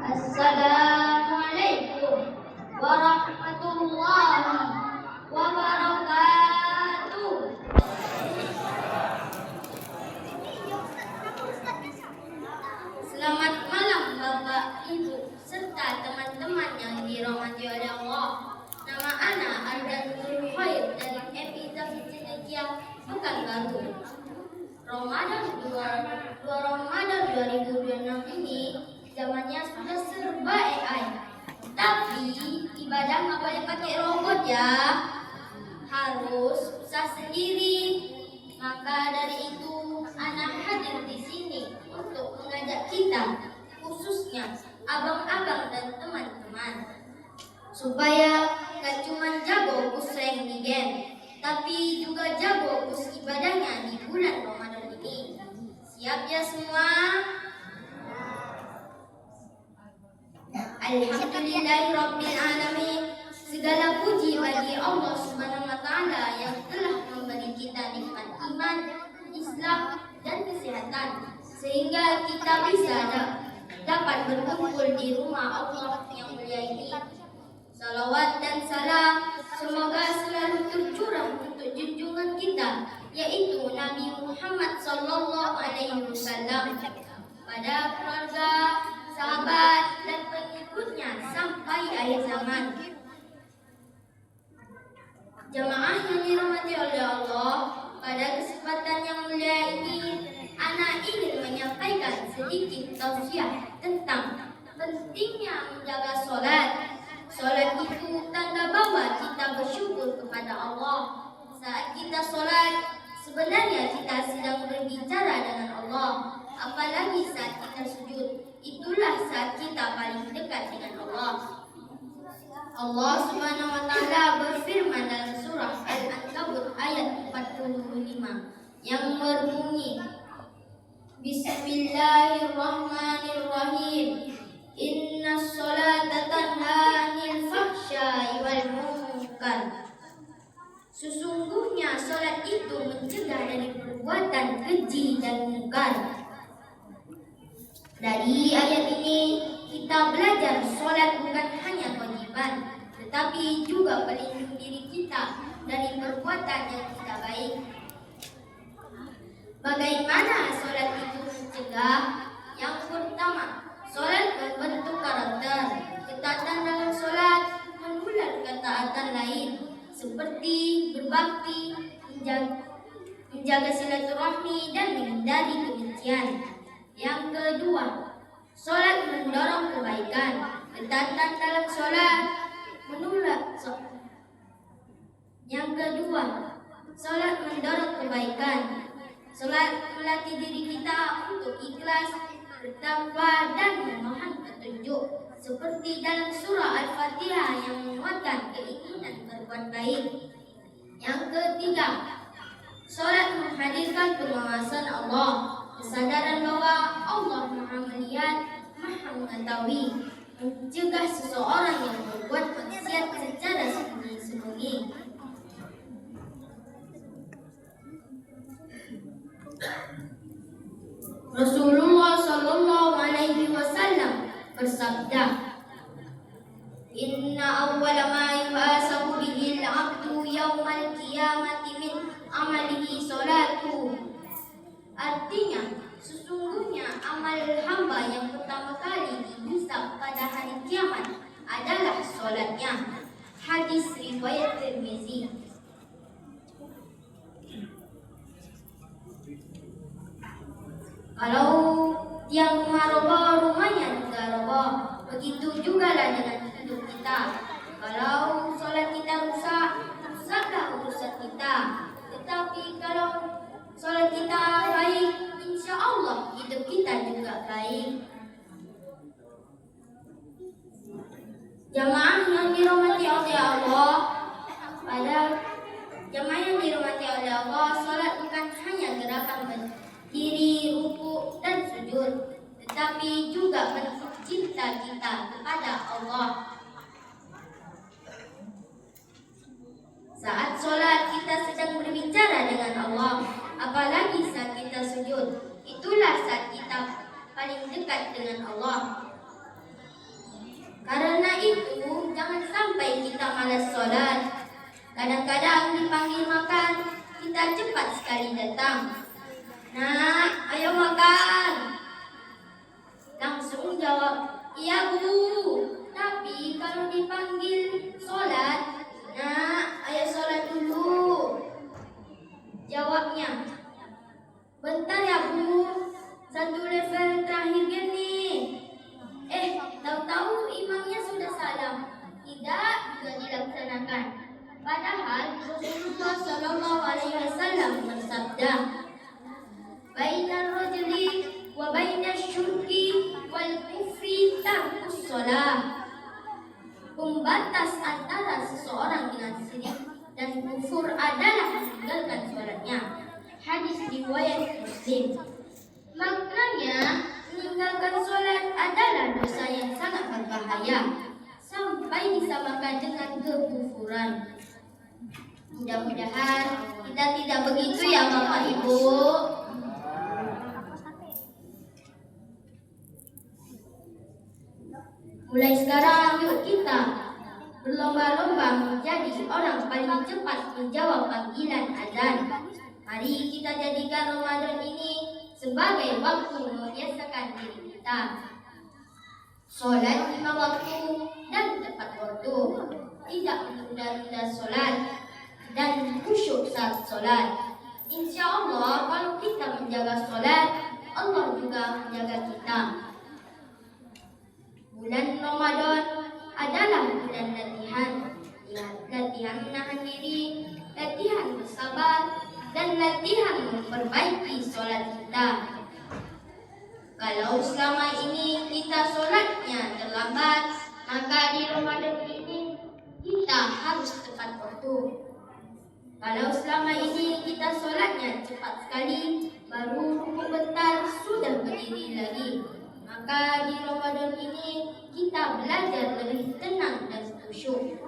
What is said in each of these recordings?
Assalamualaikum warahmatullahi wabarakatuh. Selamat malam Bapak, Ibu, serta teman-teman yang dirahmati oleh Allah. Nama ana Ardanul Khair dari MI Zafir Cendekia, Pekanbaru. Ramadan 2026 ini zamannya sudah serba AI. Tapi ibadah nggak boleh pakai robot ya, harus usaha sendiri. Maka dari itu anak hadir di sini untuk mengajak kita, khususnya abang-abang dan teman-teman, supaya gak cuma jago pusreng di game, tapi juga jago pus ibadahnya di bulan Ramadan ini. Siap ya semua? Alhamdulillahirabbil alamin. Segala puji bagi Allah Subhanahu wa taala yang telah memberi kita nikmat iman, Islam dan kesehatan, sehingga kita bisa dapat berkumpul di rumah Allah yang mulia ini. Salawat dan salam semoga selalu tercurah untuk junjungan kita, yaitu Nabi Muhammad sallallahu alaihi wasallam, pada keluarga, sahabat dan pengikutnya sampai akhir zaman. Jamaah yang dirahmati oleh Allah, pada kesempatan yang mulia ini ana ingin menyampaikan sedikit tausiah tentang pentingnya menjaga sholat. Sholat itu tanda bahwa kita bersyukur kepada Allah. Saat kita sholat, sebenarnya kita sedang berbicara dengan Allah. Apalagi saat kita sujud, itulah saat kita paling dekat dengan Allah. Allah Subhanahu wa taala berfirman dalam surah Al-Ankabut ayat 45 yang berbunyi, Bismillahirrahmanirrahim. Inna sholata tanha 'anil fahsya'i wal munkar. Sesungguhnya sholat itu mencegah dari perbuatan keji dan mungkar. Dari ayat ini kita belajar sholat bukan hanya kewajiban, tetapi juga pelindung diri kita dari perbuatan yang tidak baik. Bagaimana sholat itu mencegah? Yang pertama, sholat membentuk karakter. Ketaatan dalam sholat menular ketaatan lain, seperti berbakti, menjaga silaturahmi dan menghindari kebencian. Yang kedua, sholat mendorong kebaikan. Ketaatan dalam sholat menular. Yang kedua, sholat mendorong kebaikan. Sholat melatih diri kita untuk ikhlas, bertakwa dan memohon petunjuk, seperti dalam surah Al-Fatihah yang menguatkan keinginan berbuat baik. Yang ketiga, sholat menghadirkan pengawasan Allah, kesadaran bahwa Allah Maha melihat, Maha mengetahui, mencegah seseorang yang berbuat maksiat secara sembunyi-sembunyi. Rasulullah sallallahu alaihi wasallam bersabda, Inna awwala ma yuhasabu bihi al-'abdu yaumal qiyamati min amalihi salatu. Artinya, sesungguhnya amal hamba yang pertama kali dihisab pada hari kiamat adalah salatnya. Hadis riwayat Tirmizi. Kalau tiang rumah roboh, rumahnya juga roboh. Begitu juga lah dengan hidup kita. Kalau sholat kita rusak, rusaklah urusan kita. Tetapi kalau sholat kita baik, insya Allah hidup kita juga baik. Jamaah yang dirahmati oleh Allah, sholat bukan hanya gerakan berdiri, ruku, dan sujud, tetapi juga bentuk cinta kita kepada Allah. Saat sholat kita sedang berbicara dengan Allah, apalagi saat kita sujud. Itulah saat kita paling dekat dengan Allah. Karena itu, jangan sampai kita malas sholat. Kadang-kadang dipanggil makan, kita cepat sekali datang. Nak, ayo makan. Langsung jawab, iya bu. Tapi kalau dipanggil sholat, nak, ayo sholat dulu. Jawabnya, bentar ya bu, satu level terakhir gini. Tahu-tahu imamnya sudah salam, tidak juga dilaksanakan. Padahal Rasulullah Shallallahu Alaihi Wasallam bersabda, "Bainar rajuli wa bainash syirki wal kufri tarkus shalah." Pembatas antara seseorang dengan syirik dan kufur adalah meninggalkan sholatnya. Hadis riwayat Muslim. Maknanya, meninggalkan sholat adalah dosa yang sangat berbahaya sampai disamakan dengan kekufuran. Mudah-mudahan kita tidak begitu ya Bapak Ibu. Mulai sekarang yuk kita berlomba-lomba menjadi orang paling cepat menjawab panggilan azan. Mari kita jadikan Ramadan ini sebagai waktu membiasakan diri kita. Sholat 5 waktu dan tepat waktu, tidak menunda-nunda sholat dan khusyuk saat sholat. Insya Allah kalau kita menjaga sholat, Allah juga menjaga kita. Bulan Ramadan adalah bulan latihan, latihan menahan diri, latihan bersabar, dan latihan memperbaiki sholat kita. Kalau selama ini kita sholatnya terlambat, maka di Ramadan ini kita harus tepat waktu. Kalau selama ini kita sholatnya cepat sekali, baru rukuk bentar sudah berdiri lagi, maka di Ramadan ini kita belajar lebih tenang dan khusyuk.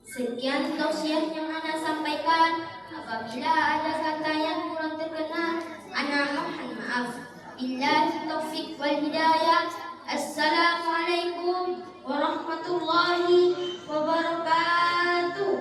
Sekian tausiah yang Ana sampaikan. Apabila ada kata yang kurang terkenal, Ana mohon maaf. Billahi taufiq wal hidayah. Assalamualaikum warahmatullahi wabarakatuh.